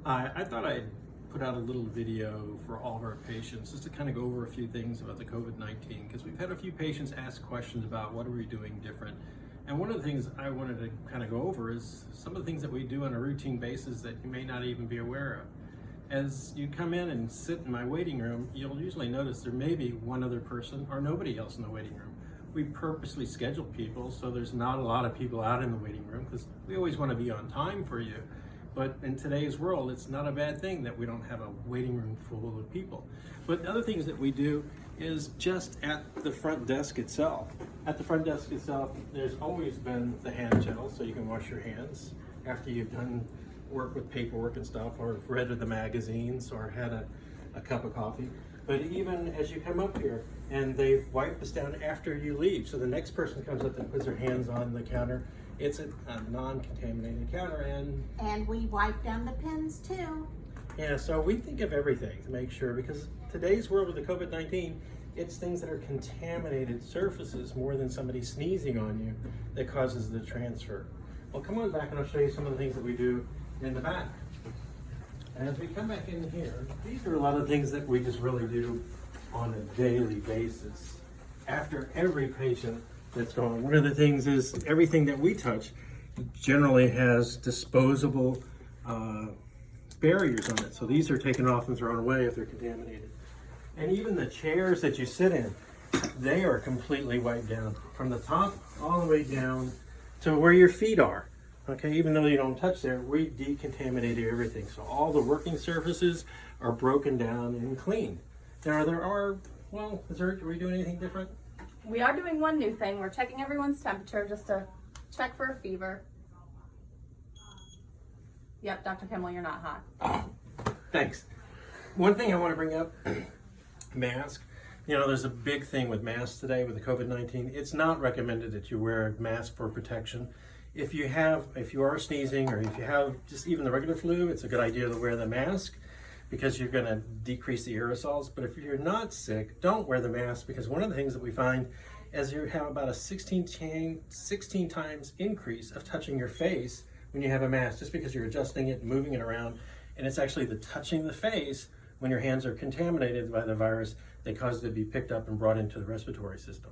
I thought I'd put out a little video for all of our patients just to kind of go over a few things about the COVID-19, because we've had a few patients ask questions about what are we doing different. And one of the things I wanted to kind of go over is some of the things that we do on a routine basis that you may not even be aware of. As you come in and sit in my waiting room, you'll usually notice there may be one other person or nobody else in the waiting room. We purposely schedule people so there's not a lot of people out in the waiting room because we always want to be on time for you. But in today's world, it's not a bad thing that we don't have a waiting room full of people. But other things that we do is just at the front desk itself. At the front desk itself, there's always been the hand gel so you can wash your hands after you've done work with paperwork and stuff, or read the magazines, or had a cup of coffee. But even as you come up here, and they wipe this down after you leave, so the next person comes up and puts their hands on the counter, it's a non-contaminated counter, and we wipe down the pens too. Yeah, so we think of everything to make sure, because today's world with the COVID-19, it's things that are contaminated surfaces more than somebody sneezing on you that causes the transfer. Well, come on back and I'll show you some of the things that we do in the back. And as we come back in here, these are a lot of things that we just really do on a daily basis. After every patient that's going, one of the things is everything that we touch generally has disposable barriers on it. So these are taken off and thrown away if they're contaminated. And even the chairs that you sit in, they are completely wiped down from the top all the way down to where your feet are. Okay, even though you don't touch there, we decontaminated everything. So all the working surfaces are broken down and cleaned. Now are we doing anything different? We are doing one new thing. We're checking everyone's temperature just to check for a fever. Yep, Dr. Kimmel, you're not hot. Oh, thanks. One thing I want to bring up, mask. You know, there's a big thing with masks today with the COVID-19. It's not recommended that you wear a mask for protection. If you are sneezing, or if you have just even the regular flu, it's a good idea to wear the mask because you're going to decrease the aerosols. But if you're not sick, don't wear the mask, because one of the things that we find is you have about a 16 times increase of touching your face when you have a mask, just because you're adjusting it and moving it around. And it's actually the touching the face when your hands are contaminated by the virus that causes it to be picked up and brought into the respiratory system.